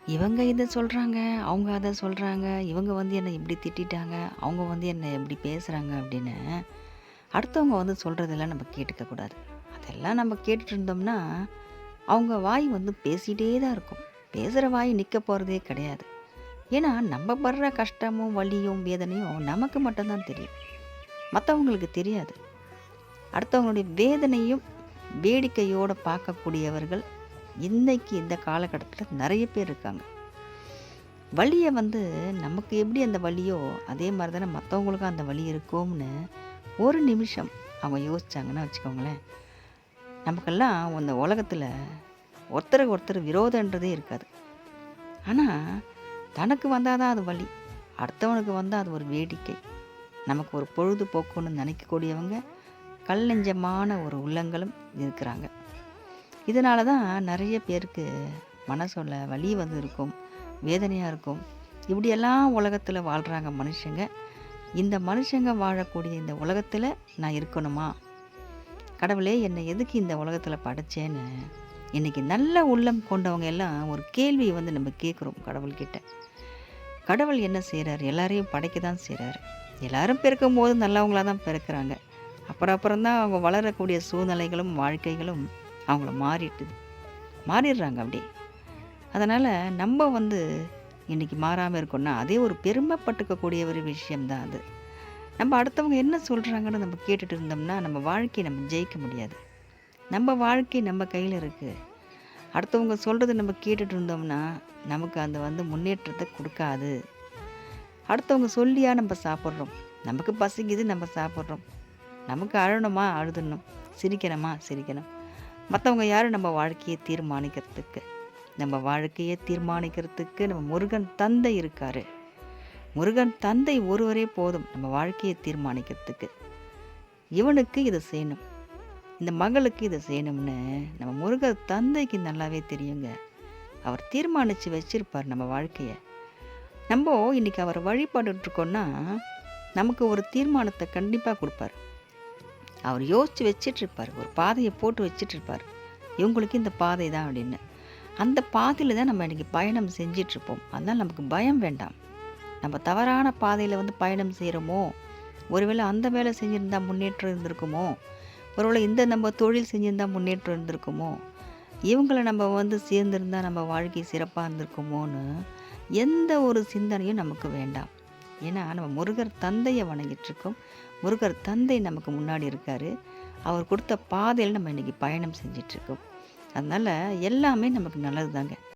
இவங்க இத சொல்றாங்க, அவங்க அத சொல்றாங்க, இவங்க வந்து என்ன இப்படி திட்டிட்டாங்க, அவங்க வந்து என்ன இப்படி பேசுறாங்க அப்படின்னு, அடுத்தவங்க வந்து சொல்றதெல்லாம் நம்ம கேட்டுக்க கூடாது. அதெல்லாம் நம்ம கேட்டுட்டு இருந்தோம்னா, அவங்க வாய் வந்து பேசிட்டே தான் இருக்கும். பேசுற வாய் நிக்க போறதே கிடையாது. ஏன்னா, நம்ம படுற கஷ்டமும், வலியும், வேதனையும் நமக்கு மட்டும் தான் தெரியும். மத்தவங்களுக்கு தெரியாது. அடுத்தவங்களுடைய வேதனையும் வேடிக்கையோட பார்க்கக்கூடியவர்கள் இன்னைக்கு இந்த காலகட்டத்தில நெறைய பேர் இருக்காங்க. வலிய வந்து நமக்கு எப்படி அந்த வலியோ, அதே மாரி தானே மத்தவங்களுக்கும் அந்த வலி இருக்கும்னு ஒரு நிமிஷம் அவங்க யோசிச்சாங்கன்னா வச்சுக்கோங்களேன், நமக்கெல்லாம் இந்த உலகத்தில ஒருத்தருக்கு ஒருத்தர் விரோதன்றதே இருக்காது. ஆனா, தனக்கு வந்தா தான் அது வலி. அடுத்தவனுக்கு வந்தா அது ஒரு வேடிக்கை. நமக்கு ஒரு பொழுதுபோக்குன்னு நினைக்கக்கூடியவங்க, கல் நெஞ்சமான ஒரு உள்ளங்களும் இருக்கிறாங்க. இதனால தான் நெறைய பேருக்கு மனசுல வலி வந்து இருக்கும், வேதனையா இருக்கும். இப்படியெல்லாம் உலகத்தில வாழ்றாங்க மனுஷங்க. இந்த மனுஷங்க வாழக்கூடிய இந்த உலகத்தில நான் இருக்கணுமா? கடவுளே என்னை எதுக்கு இந்த உலகத்தில படைச்சேன்னு, இன்னைக்கு நல்ல உள்ளம் கொண்டவங்க எல்லாம் ஒரு கேள்விய வந்து நம்ம கேட்குறோம் கடவுள்கிட்ட. கடவுள் என்ன செய்றாரு? எல்லாரையும் படைக்க தான் செய்றாரு. எல்லாரும் பிறக்கும்போது நல்லவங்களா தான் பிறக்குறாங்க. அப்புறம் அப்புறம் தான் அவங்க வளரக்கூடிய சூழ்நிலைகளும், வாழ்க்கைகளும் அவங்கள மாறிடுறாங்க அப்படியே. அதனால நம்ம வந்து இன்னைக்கு மாறாம இருக்கோம்னா, அதே ஒரு பெருமைப்பட்டுக்கக்கூடிய ஒரு விஷயம் தான் அது. நம்ம அடுத்தவங்க என்ன சொல்றாங்கன்னு நம்ம கேட்டுட்டு இருந்தோம்னா, நம்ம வாழ்க்கைய நம்ம ஜெயிக்க முடியாது. நம்ம வாழ்க்கை நம்ம கையில இருக்கு. அடுத்தவங்க சொல்றத நம்ம கேட்டுட்டு இருந்தோம்னா, நமக்கு அது வந்து முன்னேற்றத்த குடுக்காது. அடுத்தவங்க சொல்லியா நம்ம சாப்பிடுறோம். நமக்கு பசிக்குது நம்ம சாப்பிடுறோம். நமக்கு அழணுமா அழுதுறணும். சிரிக்கணுமா சிரிக்கணும். மத்தவங்க யாரு நம்ம வாழ்க்கைய தீர்மானிக்கிறதுக்கு? நம்ம வாழ்க்கைய தீர்மானிக்கிறதுக்கு நம்ம முருகன் தந்தை இருக்காரு. முருகன் தந்தை ஒருவரே போதும் நம்ம வாழ்க்கைய தீர்மானிக்கிறதுக்கு. இவனுக்கு இத செய்யணும். இந்த மகளுக்கு இத செய்யணும்னு நம்ம முருகர் தந்தைக்கு நல்லாவே தெரியுங்க. அவர் தீர்மானிச்சு வச்சிருப்பார் நம்ம வாழ்க்கைய. நம்போ இன்னைக்கு அவர வழிபட்டுட்டு இருக்கோம்னா, நமக்கு ஒரு தீர்மானத்த கண்டிப்பா குடுப்பாரு. அவர் யோசிச்சு வச்சுட்ருப்பாரு. ஒரு பாதைய போட்டு வச்சுட்ருப்பாரு. இவங்களுக்கு இந்த பாதை தான் அப்படின்னு. அந்த பாதையில தான் நம்ம இன்னைக்கு பயணம் செஞ்சிட்ருப்போம். அதனால நமக்கு பயம் வேண்டாம். நம்ம தவறான பாதையில வந்து பயணம் செய்றோமோ, ஒருவேளை அந்த வேலை செஞ்சிருந்தா முன்னேற்றம் இருந்திருக்குமோ, ஒருவேளை இந்த நம்ம தொழில் செஞ்சிருந்தா முன்னேற்றம் இருந்திருக்குமோ, இவங்கள நம்ம வந்து சேர்ந்திருந்தா நம்ம வாழ்க்கை சிறப்பா இருந்திருக்குமோன்னு, எந்த ஒரு சிந்தனையும் நமக்கு வேண்டாம். ஏன்னா, நம்ம முருகர் தந்தைய வணங்கிட்டுருக்கோம். முருகர் தந்தை நமக்கு முன்னாடி இருக்காரு. அவர் குடுத்த பாதையில நம்ம இன்னைக்கு பயணம் செஞ்சிட்ருக்கோம். அதனால எல்லாமே நமக்கு நல்லது தாங்க.